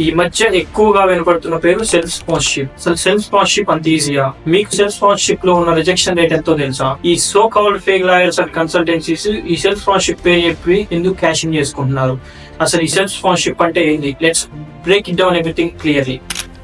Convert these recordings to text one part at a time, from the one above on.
ఈ మధ్య ఎక్కువగా వినపడుతున్న పేరు సెల్ఫ్ స్పాన్సర్షిప్. అసలు సెల్ఫ్ స్పాన్సర్షిప్ అంత ఈజీయా? మీకు సెల్ఫ్ స్పాన్సర్షిప్ లో ఉన్న రిజెక్షన్ రేట్ ఎంతో తెలుసా? ఈ so called fake lawyers and consultancies ఈ సెల్ఫ్ స్పాన్సర్షిప్ పే చెప్పి ఎందుకు క్యాష్ ఇన్ చేసుకుంటున్నారు? అసలు ఈ సెల్ఫ్ స్పాన్సర్షిప్ అంటే ఏంటి? Let's break it down everything clearly.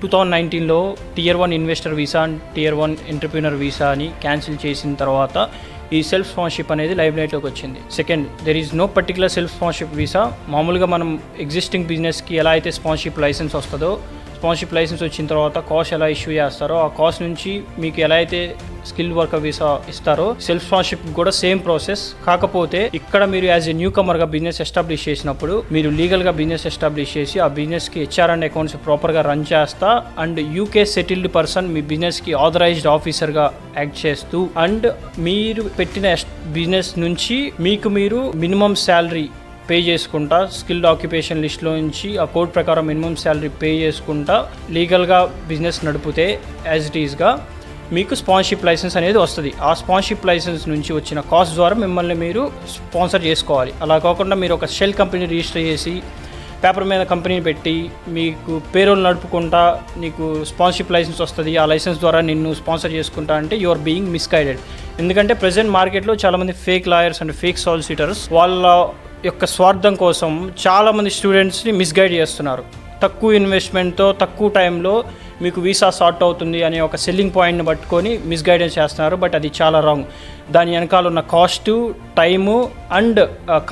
2019లో Tier 1 investor visa and Tier 1 entrepreneur visa అని క్యాన్సిల్ చేసిన తర్వాత ఈ సెల్ఫ్ స్పాన్సర్షిప్ అనేది లైవ్ లైట్లోకి వచ్చింది. Second, there is no particular self sponsorship visa. మామూలుగా మనం ఎగ్జిస్టింగ్ బిజినెస్కి ఎలా అయితే స్పాన్సర్షిప్ లైసెన్స్ వస్తుందో, స్పాన్సర్షిప్ లైసెన్స్ వచ్చిన తర్వాత కాస్ట్ ఎలా ఇష్యూ చేస్తారో, ఆ కాస్ట్ నుంచి మీకు ఎలా అయితే స్కిల్ వర్కర్ వీసా ఇస్తారో సెల్ఫ్ స్పాన్సర్షిప్ కూడా సేమ్ ప్రాసెస్. కాకపోతే ఇక్కడ మీరు యాజ్ ఎ న్యూ కమర్గా బిజినెస్ ఎస్టాబ్లిష్ చేసినప్పుడు మీరు లీగల్గా బిజినెస్ ఎస్టాబ్లిష్ చేసి ఆ బిజినెస్కి హెచ్ఆర్ అండ్ అకౌంట్స్ ప్రాపర్గా రన్ చేస్తా అండ్ యూకే సెటిల్డ్ పర్సన్ మీ బిజినెస్కి ఆథరైజ్డ్ ఆఫీసర్గా యాక్ట్ చేస్తూ అండ్ మీరు పెట్టిన బిజినెస్ నుంచి మీకు మీరు మినిమం శాలరీ పే చేసుకుంటా, స్కిల్డ్ ఆక్యుపేషన్ లిస్ట్లో నుంచి ఆ కోడ్ ప్రకారం మినిమం శాలరీ పే చేసుకుంటా లీగల్గా బిజినెస్ నడిపితే యాజ్ ఇట్ ఈస్గా మీకు స్పాన్సర్షిప్ లైసెన్స్ అనేది వస్తుంది. ఆ స్పాన్సర్షిప్ లైసెన్స్ నుంచి వచ్చిన కాస్ట్ ద్వారా మిమ్మల్ని మీరు స్పాన్సర్ చేసుకోవాలి. అలా కాకుండా మీరు ఒక షెల్ కంపెనీ రిజిస్టర్ చేసి పేపర్ మీద కంపెనీని పెట్టి మీకు పేరోల్ నడుపుకుంటా నీకు స్పాన్సర్షిప్ లైసెన్స్ వస్తుంది, ఆ లైసెన్స్ ద్వారా నిన్ను స్పాన్సర్ చేసుకుంటా అంటే యు ఆర్ బీయింగ్ మిస్గైడెడ్. ఎందుకంటే ప్రజెంట్ మార్కెట్లో చాలామంది fake lawyers and fake solicitors వాళ్ళ యొక్క స్వార్థం కోసం చాలామంది స్టూడెంట్స్ని మిస్గైడ్ చేస్తున్నారు. తక్కువ ఇన్వెస్ట్మెంట్తో తక్కువ టైంలో మీకు వీసా సార్ట్ అవుతుంది అనే ఒక సెల్లింగ్ పాయింట్ని పట్టుకొని మిస్గైడెన్స్ చేస్తున్నారు. బట్ అది చాలా రాంగ్. దాని వెనకాల ఉన్న కాస్టు, టైము అండ్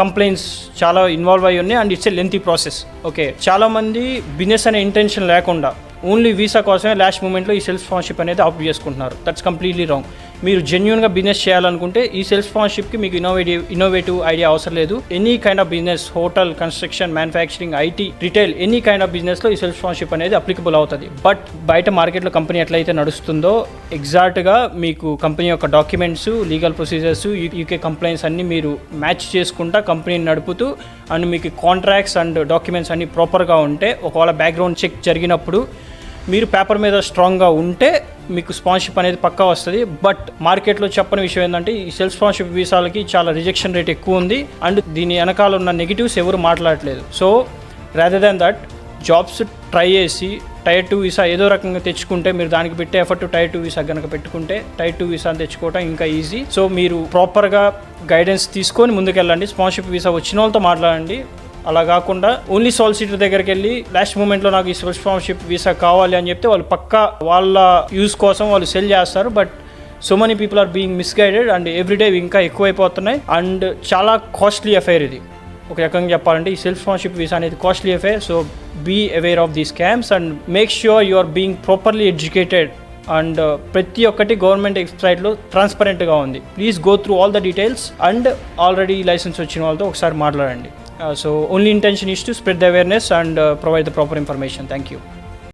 కంప్లైంట్స్ చాలా ఇన్వాల్వ్ అయ్యి ఉన్నాయి and it's a lengthy process. Okay, చాలామంది బిజినెస్ అనే ఇంటెన్షన్ లేకుండా ఓన్లీ వీసా కోసమే లాస్ట్ మూమెంట్లో ఈ సెల్ఫ్ స్పాన్సర్షిప్ అనేది ఆప్ట్ చేసుకుంటున్నారు. That's completely wrong. మీరు జెన్యూన్గా బిజినెస్ చేయాలనుకుంటే ఈ సెల్ఫ్ స్పాన్సర్షిప్కి మీకు ఇన్నోవేటివ్ ఐడియా అవసరం లేదు. Any kind of business, hotel, construction, manufacturing, IT, retail, any kind of బిజినెస్లో ఈ సెల్ఫ్ స్పాన్సర్షిప్ అనేది అప్లికబుల్ అవుతుంది. బట్ బయట మార్కెట్లో కంపెనీ ఎట్లయితే నడుస్తుందో ఎగ్జాక్ట్గా మీకు కంపెనీ యొక్క documents, legal procedures, UK complaints అన్నీ మీరు మ్యాచ్ చేసుకుంటా కంపెనీని నడుపుతూ అండ్ మీకు కాంట్రాక్ట్స్ అండ్ డాక్యుమెంట్స్ అన్నీ ప్రాపర్గా ఉంటే ఒకవేళ బ్యాక్గ్రౌండ్ చెక్ జరిగినప్పుడు మీరు పేపర్ మీద స్ట్రాంగ్గా ఉంటే మీకు స్పాన్సర్షిప్ అనేది పక్కా వస్తుంది. బట్ మార్కెట్లో చెప్పని విషయం ఏంటంటే ఈ సెల్ఫ్ స్పాన్సర్షిప్ వీసాలకి చాలా రిజెక్షన్ రేట్ ఎక్కువ ఉంది అండ్ దీని వెనకాల ఉన్న నెగిటివ్స్ ఎవరు మాట్లాడలేదు. So rather than that jobs try చేసి Tier 2 వీసా ఏదో రకంగా తెచ్చుకుంటే మీరు దానికి పెట్టే ఎఫర్ట్ Tier 2 వీసా కనుక పెట్టుకుంటే Tier 2 వీసాని తెచ్చుకోవడం ఇంకా ఈజీ. సో మీరు ప్రాపర్గా గైడెన్స్ తీసుకొని ముందుకెళ్ళండి. స్పాన్సర్షిప్ వీసా వచ్చిన వాళ్ళతో మాట్లాడండి. అలా కాకుండా ఓన్లీ సాలిసిటర్ దగ్గరికి వెళ్ళి లాస్ట్ మూమెంట్లో నాకు ఈ సెల్ఫ్ స్పాన్సర్షిప్ వీసా కావాలి అని చెప్తే వాళ్ళు పక్కా వాళ్ళ యూజ్ కోసం వాళ్ళు సెల్ చేస్తారు. But so many people are being misguided and everyday ఇంకా ఎక్కువైపోతున్నాయి అండ్ చాలా కాస్ట్లీ అఫైర్ ఇది. ఒక రకంగా చెప్పాలంటే ఈ సెల్ఫ్ స్పాన్సర్షిప్ వీసా అనేది costly affair. So be aware of these scams and make sure you are being properly educated and ప్రతి ఒక్కటి గవర్నమెంట్ వెబ్సైట్లో ట్రాన్స్పరెంట్గా ఉంది. Please go through all the details and already licence వచ్చిన వాళ్ళతో ఒకసారి మాట్లాడండి. So only intention is to spread the awareness and provide the proper information. Thank you.